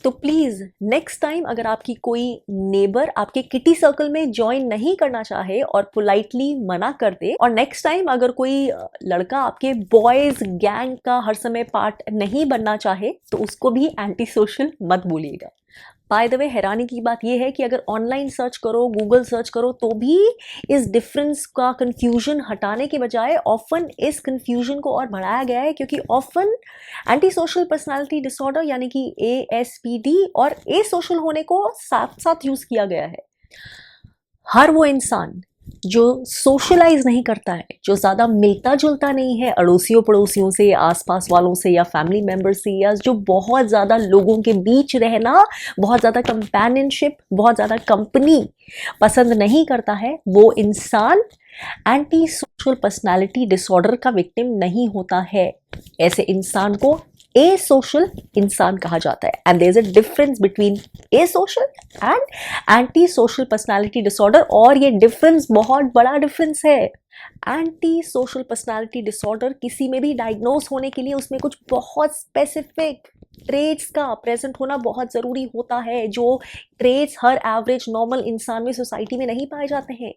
तो please next time अगर आपकी कोई नेबर आपके किटी सर्कल में ज्वाइन नहीं करना चाहे और पोलाइटली मना कर दे, और नेक्स्ट टाइम अगर कोई लड़का आपके बॉयज़ गैंग का हर समय पार्ट नहीं बनना चाहे तो उसको भी एंटी सोशल मत बोलिएगा। बाय द वे, हैरानी की बात यह है कि अगर ऑनलाइन सर्च करो, गूगल सर्च करो, तो भी इस डिफरेंस का कंफ्यूजन हटाने के बजाय ऑफन इस कंफ्यूजन को और बढ़ाया गया है, क्योंकि often anti social personality disorder यानी कि ASPD और ए सोशल होने को साथ साथ यूज किया गया है। हर वो इंसान जो सोशलाइज नहीं करता है, जो ज़्यादा मिलता जुलता नहीं है अड़ोसियों पड़ोसियों से, आसपास वालों से या फैमिली मेम्बर से, या जो बहुत ज़्यादा लोगों के बीच रहना, बहुत ज़्यादा कंपेनियनशिप, बहुत ज़्यादा कंपनी पसंद नहीं करता है, वो इंसान एंटी सोशल पर्सनालिटी डिसऑर्डर का विक्टिम नहीं होता है। ऐसे इंसान को ए सोशल इंसान कहा जाता है। And there is a difference between a social and antisocial personality disorder, और ये डिफरेंस बहुत बड़ा डिफरेंस है। एंटी सोशल पर्सनालिटी डिसऑर्डर किसी में भी डायग्नोज होने के लिए उसमें कुछ बहुत स्पेसिफिक ट्रेट्स का प्रेजेंट होना बहुत ज़रूरी होता है, जो ट्रेट्स हर एवरेज नॉर्मल इंसान में, सोसाइटी में नहीं पाए जाते हैं।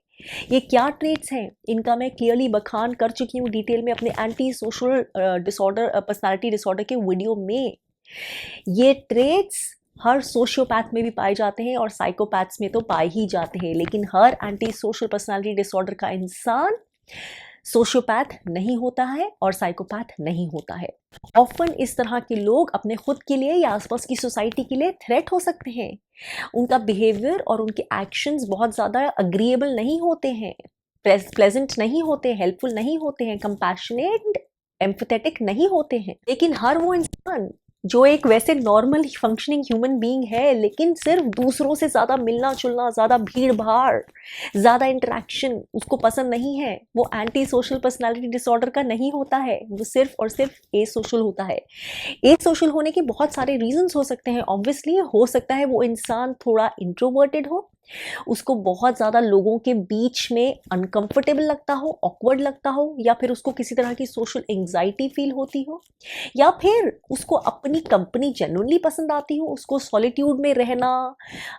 ये क्या ट्रेट्स हैं, इनका मैं क्लियरली बखान कर चुकी हूँ डिटेल में अपने anti social disorder personality disorder के वीडियो में। ये ट्रेट्स हर सोशियोपैथ में भी पाए जाते हैं और साइकोपैथ्स में तो पाए ही जाते हैं, लेकिन हर एंटी सोशल पर्सनालिटी डिसऑर्डर का इंसान सोशियोपैथ नहीं होता है और साइकोपैथ नहीं होता है। ऑफन इस तरह के लोग अपने खुद के लिए या आसपास की सोसाइटी के लिए थ्रेट हो सकते हैं। उनका बिहेवियर और उनके एक्शंस बहुत ज़्यादा अग्रीएबल नहीं होते हैं, प्लेजेंट नहीं होते, हेल्पफुल नहीं होते हैं, कंपैशनेट एम्पैथेटिक नहीं होते हैं। लेकिन हर वो इंसान जो एक वैसे नॉर्मल फंक्शनिंग ह्यूमन बीइंग है, लेकिन सिर्फ दूसरों से ज़्यादा मिलना जुलना, ज़्यादा भीड़ भाड़, ज़्यादा इंटरेक्शन उसको पसंद नहीं है, वो एंटी सोशल पर्सनालिटी डिसऑर्डर का नहीं होता है, वो सिर्फ और सिर्फ ए सोशल होता है। ए सोशल होने के बहुत सारे रीजंस हो सकते हैं। ऑब्वियसली हो सकता है वो इंसान थोड़ा इंट्रोवर्टेड हो, उसको बहुत ज़्यादा लोगों के बीच में अनकंफर्टेबल लगता हो, ऑकवर्ड लगता हो, या फिर उसको किसी तरह की सोशल एंग्जाइटी फील होती हो, या फिर उसको अपनी कंपनी जेन्युइनली पसंद आती हो, उसको सॉलिट्यूड में रहना,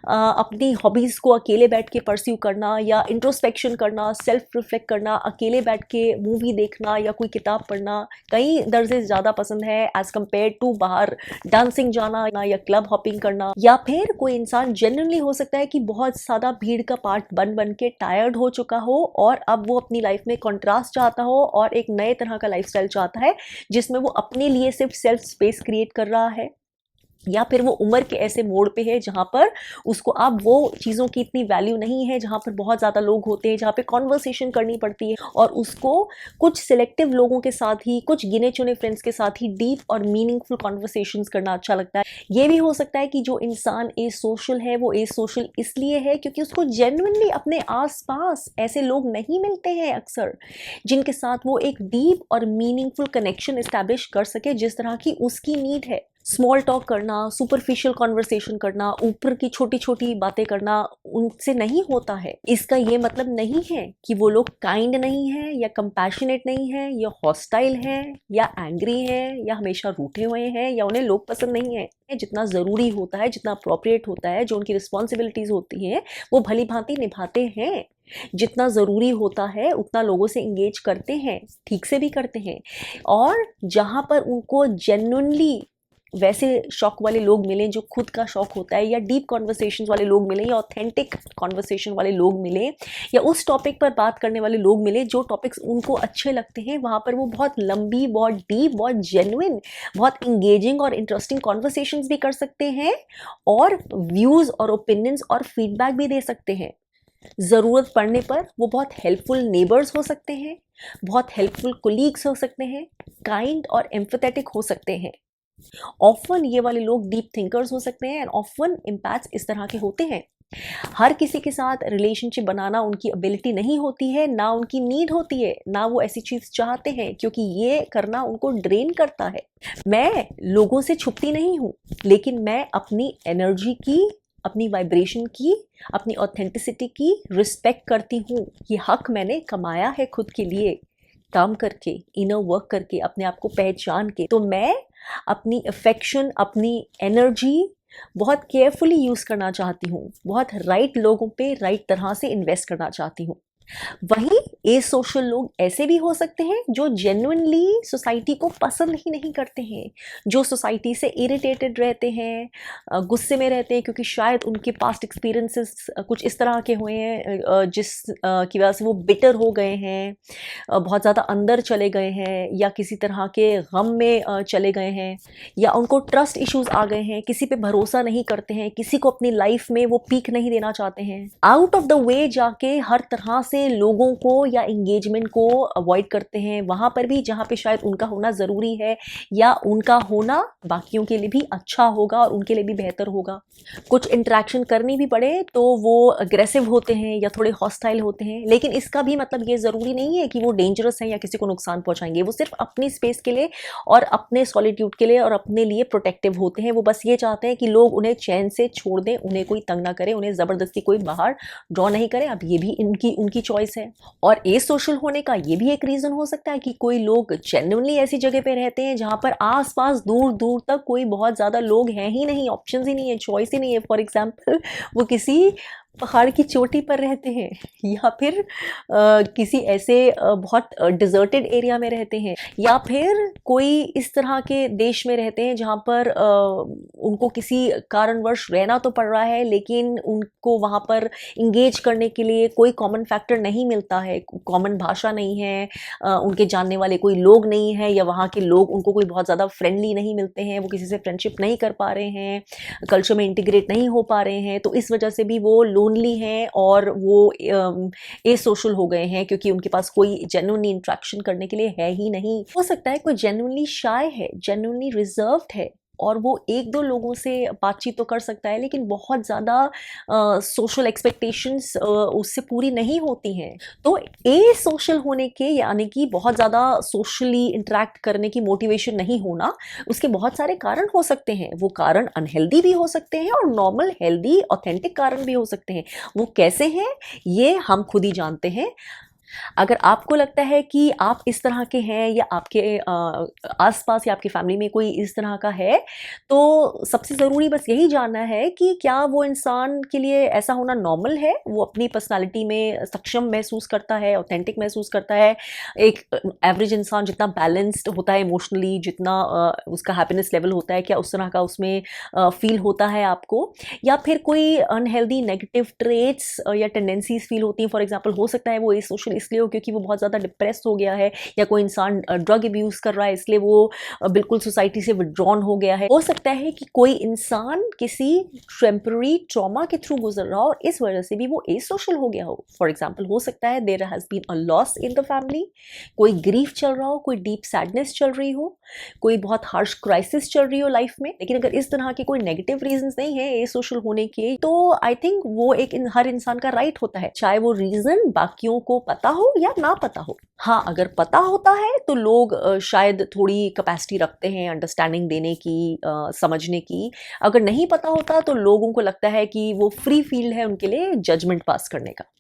अपनी हॉबीज़ को अकेले बैठ के परस्यू करना या इंट्रोस्पेक्शन करना, सेल्फ रिफ्लेक्ट करना, अकेले बैठ के मूवी देखना या कोई किताब पढ़ना कई दर्जे ज़्यादा पसंद है एज़ कम्पेयर टू बाहर डांसिंग जाना या क्लब हॉपिंग करना। या फिर कोई इंसान जेन्युइनली हो सकता है कि बहुत ज़्यादा भीड़ का पार्ट बन बन के टायर्ड हो चुका हो और अब वो अपनी लाइफ में कॉन्ट्रास्ट चाहता हो और एक नए तरह का लाइफस्टाइल चाहता है जिसमें वो अपने लिए सिर्फ सेल्फ स्पेस क्रिएट कर रहा है। या फिर वो उम्र के ऐसे मोड़ पे है जहाँ पर उसको अब वो चीज़ों की इतनी वैल्यू नहीं है, जहाँ पर बहुत ज़्यादा लोग होते हैं, जहाँ पे कॉन्वर्सेशन करनी पड़ती है, और उसको कुछ सिलेक्टिव लोगों के साथ ही, कुछ गिने चुने फ्रेंड्स के साथ ही डीप और मीनिंगफुल कॉन्वर्सेशंस करना अच्छा लगता है। ये भी हो सकता है कि जो इंसान ए सोशल है वो ए सोशल इसलिए है क्योंकि उसको जेन्युइनली अपने आसपास ऐसे लोग नहीं मिलते हैं अक्सर, जिनके साथ वो एक डीप और मीनिंगफुल कनेक्शन इस्टेब्लिश कर सके जिस तरह की उसकी नीड है। स्मॉल टॉक करना, सुपरफिशियल कॉन्वर्सेशन करना, ऊपर की छोटी छोटी बातें करना उनसे नहीं होता है। इसका ये मतलब नहीं है कि वो लोग काइंड नहीं है या कंपैशनेट नहीं है या हॉस्टाइल है या एंग्री है या हमेशा रूठे हुए हैं या उन्हें लोग पसंद नहीं है। जितना ज़रूरी होता है, जितना अप्रोप्रिएट होता है, जो उनकी रिस्पॉन्सिबिलिटीज़ होती हैं वो भली भांति निभाते हैं। जितना ज़रूरी होता है उतना लोगों से इंगेज करते हैं, ठीक से भी करते हैं। और जहाँ पर उनको जेन्युइनली वैसे शौक वाले लोग मिलें जो खुद का शौक होता है, या डीप कॉन्वर्सेशन वाले लोग मिलें, या ऑथेंटिक कॉन्वर्सेशन वाले लोग मिलें, या उस टॉपिक पर बात करने वाले लोग मिले जो टॉपिक्स उनको अच्छे लगते हैं, वहाँ पर वो बहुत लंबी, बहुत डीप, बहुत जेन्युइन, बहुत इंगेजिंग और इंटरेस्टिंग कॉन्वर्सेशंस भी कर सकते हैं और व्यूज़ और ओपिनियंस और फीडबैक भी दे सकते हैं। ज़रूरत पड़ने पर वो बहुत हेल्पफुल नेबर्स हो सकते हैं, बहुत हेल्पफुल कोलीग्स हो सकते हैं, काइंड और एम्पैथेटिक हो सकते हैं। ऑफन ये वाले लोग डीप थिंकर्स हो सकते हैं एंड ऑफन इम्पैक्ट्स इस तरह के होते हैं। हर किसी के साथ रिलेशनशिप बनाना उनकी एबिलिटी नहीं होती है, ना उनकी नीड होती है, ना वो ऐसी चीज़ चाहते हैं, क्योंकि ये करना उनको ड्रेन करता है। मैं लोगों से छुपती नहीं हूँ, लेकिन मैं अपनी एनर्जी की, अपनी वाइब्रेशन की, अपनी ऑथेंटिसिटी की रिस्पेक्ट करती हूँ। ये हक मैंने कमाया है खुद के लिए, काम करके, इनर वर्क करके, अपने आप को पहचान के। तो मैं अपनी अफेक्शन, अपनी एनर्जी, बहुत केयरफुली यूज़ करना चाहती हूँ, बहुत राइट लोगों पे राइट तरह से इन्वेस्ट करना चाहती हूँ। वहीं ए सोशल लोग ऐसे भी हो सकते हैं जो जेन्युइनली सोसाइटी को पसंद ही नहीं करते हैं, जो सोसाइटी से इरिटेटेड रहते हैं, गुस्से में रहते हैं क्योंकि शायद उनके पास्ट एक्सपीरियंसेस कुछ इस तरह के हुए हैं की वजह से वो बिटर हो गए हैं, बहुत ज़्यादा अंदर चले गए हैं, या किसी तरह के गम में चले गए हैं, या उनको ट्रस्ट इश्यूज आ गए हैं, किसी पे भरोसा नहीं करते हैं, किसी को अपनी लाइफ में वो पीक नहीं देना चाहते हैं, आउट ऑफ द वे जाके हर तरह से लोगों को या एंगेजमेंट को अवॉइड करते हैं, वहाँ पर भी जहाँ पे शायद उनका होना ज़रूरी है या उनका होना बाकियों के लिए भी अच्छा होगा और उनके लिए भी बेहतर होगा। कुछ इंटरेक्शन करनी भी पड़े तो वो अग्रेसिव होते हैं या थोड़े हॉस्टाइल होते हैं, लेकिन इसका भी मतलब ये ज़रूरी नहीं है कि वो डेंजरस हैं या किसी को नुकसान पहुंचाएंगे। वो सिर्फ अपनी स्पेस के लिए और अपने सॉलिट्यूड के लिए और अपने लिए प्रोटेक्टिव होते हैं। वो बस ये चाहते हैं कि लोग उन्हें चैन से छोड़ दें, उन्हें कोई तंग ना करे, उन्हें ज़बरदस्ती कोई बाहर ड्रॉ नहीं करे। अब ये भी इनकी उनकी चॉइस है। और ए सोशल होने का ये भी एक रीज़न हो सकता है कि कोई लोग जेन्युइनली ऐसी जगह पे रहते हैं जहाँ पर आसपास दूर दूर तक कोई बहुत ज़्यादा लोग हैं ही नहीं, ऑप्शंस ही नहीं है, चॉइस ही नहीं है। फॉर एग्जाम्पल वो किसी पहाड़ की चोटी पर रहते हैं या फिर किसी ऐसे बहुत डिजर्टेड एरिया में रहते हैं, या फिर कोई इस तरह के देश में रहते हैं जहाँ पर उनको किसी कारणवश रहना तो पड़ रहा है, लेकिन उनको वहाँ पर इंगेज करने के लिए कोई कॉमन फैक्टर नहीं मिलता है, कॉमन भाषा नहीं है, उनके जानने वाले कोई लोग नहीं है, या वहाँ के लोग उनको कोई बहुत ज़्यादा फ्रेंडली नहीं मिलते हैं, वो किसी से फ्रेंडशिप नहीं कर पा रहे हैं, कल्चर में इंटीग्रेट नहीं हो पा रहे हैं। तो इस वजह से भी वो लोनली हैं और वो ए सोशल हो गए हैं, क्योंकि उनके पास कोई जेन्युइनली इंट्रैक्शन करने के लिए है ही नहीं। हो सकता है कोई जेन्युइनली शाय है, जेन्युइनली रिजर्व्ड है और वो एक दो लोगों से बातचीत तो कर सकता है, लेकिन बहुत ज़्यादा सोशल एक्सपेक्टेशंस उससे पूरी नहीं होती हैं। तो ए सोशल होने के यानी कि बहुत ज़्यादा सोशली इंटरेक्ट करने की मोटिवेशन नहीं होना, उसके बहुत सारे कारण हो सकते हैं। वो कारण अनहेल्दी भी हो सकते हैं और नॉर्मल हेल्दी ऑथेंटिक कारण भी हो सकते हैं। वो कैसे हैं ये हम खुद ही जानते हैं। अगर आपको लगता है कि आप इस तरह के हैं या आपके आसपास या आपकी फैमिली में कोई इस तरह का है, तो सबसे ज़रूरी बस यही जानना है कि क्या वो इंसान के लिए ऐसा होना नॉर्मल है, वो अपनी पर्सनालिटी में सक्षम महसूस करता है, ऑथेंटिक महसूस करता है। एक एवरेज इंसान जितना बैलेंस्ड होता है इमोशनली, जितना उसका हैप्पीनेस लेवल होता है, क्या उस तरह का उसमें फील होता है आपको, या फिर कोई अनहेल्दी नेगेटिव ट्रेट्स या टेंडेंसीज फील होती हैं। फॉर एग्जाम्पल हो सकता है वो ए सोशल इसलिए हो क्योंकि वो बहुत ज़्यादा डिप्रेस हो गया है, या कोई इंसान ड्रग अब्यूज़ कर रहा है इसलिए वो बिल्कुल सोसाइटी से विड्रॉन हो गया है। हो सकता है कि कोई इंसान किसी टेम्पररी ट्रॉमा के थ्रू गुजर रहा हो और इस वजह से भी वो ए सोशल हो गया हो। फॉर एग्जाम्पल हो सकता है there has been a loss in the family, कोई ग्रीफ चल रहा हो, कोई डीप सैडनेस चल रही हो, कोई बहुत हार्श क्राइसिस चल रही हो लाइफ में। लेकिन अगर इस तरह के कोई नेगेटिव रीजंस नहीं है ए सोशल होने के, तो आई थिंक वो एक हर इंसान का राइट होता है, चाहे वो रीजन बाकियों को पता हो या ना पता हो। हाँ, अगर पता होता है तो लोग शायद थोड़ी कैपेसिटी रखते हैं अंडरस्टैंडिंग देने की, समझने की। अगर नहीं पता होता तो लोगों को लगता है कि वो फ्री फील्ड है उनके लिए जजमेंट पास करने का।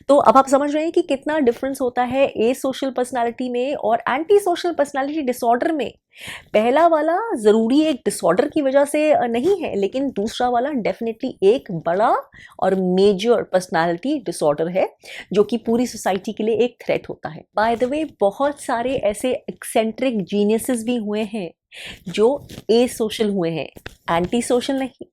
तो अब आप समझ रहे हैं कि कितना डिफरेंस होता है ए सोशल पर्सनैलिटी में और एंटी सोशल पर्सनैलिटी डिसऑर्डर में। पहला वाला ज़रूरी एक डिसऑर्डर की वजह से नहीं है, लेकिन दूसरा वाला डेफिनेटली एक बड़ा और मेजर पर्सनालिटी डिसऑर्डर है जो कि पूरी सोसाइटी के लिए एक थ्रेट होता है। बाय द वे, बहुत सारे ऐसे एक्सेंट्रिक जीनियसेस भी हुए हैं जो ए सोशल हुए हैं, एंटी सोशल नहीं।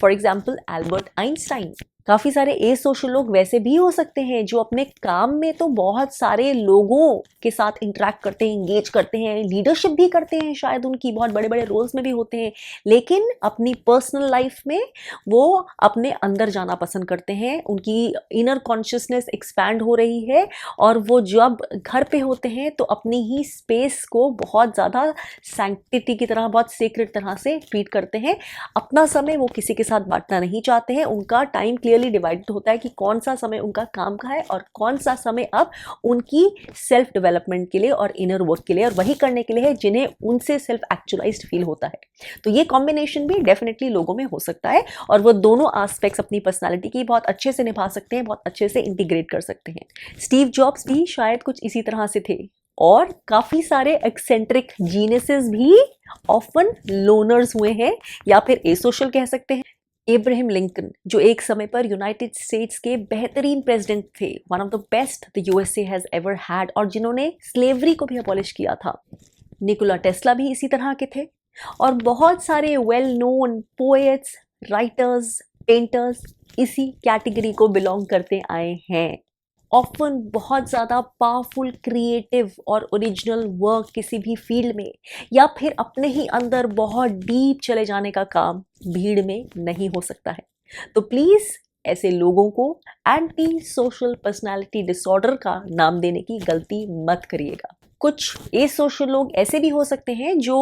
For example Albert Einstein. काफ़ी सारे ए सोशल लोग वैसे भी हो सकते हैं जो अपने काम में तो बहुत सारे लोगों के साथ इंटरेक्ट करते हैं, इंगेज करते हैं, लीडरशिप भी करते हैं, शायद उनकी बहुत बड़े बड़े रोल्स में भी होते हैं, लेकिन अपनी पर्सनल लाइफ में वो अपने अंदर जाना पसंद करते हैं। उनकी इनर कॉन्शियसनेस एक्सपैंड हो रही है और वो जब घर पे होते हैं तो अपनी ही स्पेस को बहुत ज़्यादा सैंक्टिटी की तरह, बहुत सीक्रेट तरह से ट्रीट करते हैं। अपना समय वो किसी के साथ बांटना नहीं चाहते हैं। उनका टाइम क्लियरली डिवाइडेड होता है कि कौन सा समय उनका काम का है और कौन सा समय अब उनकी सेल्फ डेवलपमेंट के लिए और इनर वर्क के लिए और वही करने के लिए है जिन्हें उनसे सेल्फ एक्चुअलाइज्ड फील होता है। तो ये कॉम्बिनेशन भी डेफिनेटली लोगों में हो सकता है और वो दोनों एस्पेक्ट्स अपनी पर्सनालिटी की बहुत अच्छे से निभा सकते हैं, बहुत अच्छे से इंटीग्रेट कर सकते हैं। स्टीव जॉब्स भी शायद कुछ इसी तरह से थे। और काफी सारे एक्सेंट्रिक जीनियसेस भी ऑफन लोनर्स हुए हैं या फिर एसोशल कह सकते हैं। इब्राहिम लिंकन जो एक समय पर यूनाइटेड स्टेट्स के बेहतरीन प्रेसिडेंट थे, one of the best the USA has ever had, और जिन्होंने स्लेवरी को भी अबॉलिश किया था। निकोला टेस्ला भी इसी तरह के थे, और बहुत सारे well known poets, writers, painters इसी कैटेगरी को बिलोंग करते आए हैं। ऑफन बहुत ज़्यादा पावरफुल, क्रिएटिव और ओरिजिनल वर्क किसी भी फील्ड में या फिर अपने ही अंदर बहुत डीप चले जाने का काम भीड़ में नहीं हो सकता है। तो प्लीज़ ऐसे लोगों को एंटी सोशल पर्सनालिटी डिसऑर्डर का नाम देने की गलती मत करिएगा। कुछ एसोशल लोग ऐसे भी हो सकते हैं जो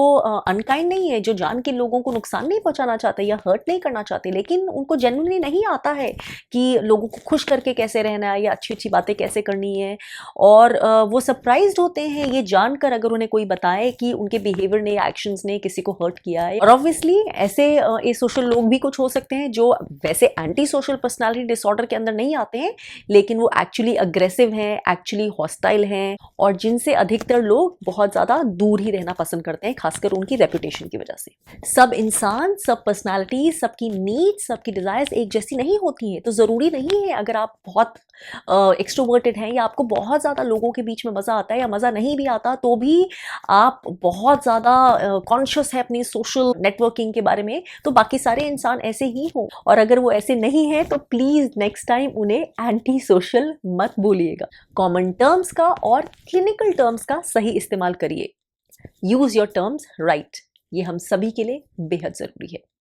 अनकाइंड नहीं है, जो जान के लोगों को नुकसान नहीं पहुंचाना चाहते या हर्ट नहीं करना चाहते, लेकिन उनको जेन्युइनली नहीं आता है कि लोगों को खुश करके कैसे रहना है या अच्छी अच्छी बातें कैसे करनी है, और वो सरप्राइज्ड होते हैं ये जानकर अगर उन्हें कोई बताए कि उनके बिहेवियर ने या एक्शंस ने किसी को हर्ट किया है। और ऑब्वियसली ऐसे एसोशल लोग भी कुछ हो सकते हैं जो वैसे एंटी सोशल पर्सनालिटी डिसऑर्डर के अंदर नहीं आते हैं, लेकिन वो एक्चुअली अग्रेसिव हैं, एक्चुअली हॉस्टाइल हैं, और जिनसे अधिकतर लोग बहुत ज्यादा दूर ही रहना पसंद करते हैं, खासकर उनकी रेपुटेशन की वजह से। सब इंसान, सब पर्सनालिटी, सबकी नीड्स, सबकी डिजायर्स एक जैसी नहीं होती हैं। तो जरूरी नहीं है अगर आप बहुत एक्सट्रोवर्टेड हैं या आपको बहुत ज्यादा लोगों के बीच में मजा आता है या मजा नहीं भी आता तो भी आप बहुत ज्यादा कॉन्शियस है अपनी सोशल नेटवर्किंग के बारे में, तो बाकी सारे इंसान ऐसे ही हों। और अगर वो ऐसे नहीं है तो प्लीज नेक्स्ट टाइम उन्हें एंटी सोशल मत बोलिएगा। कॉमन टर्म्स का और क्लिनिकल टर्म्स का सही इस्तेमाल करिए। यूज योर टर्म्स राइट, ये हम सभी के लिए बेहद जरूरी है।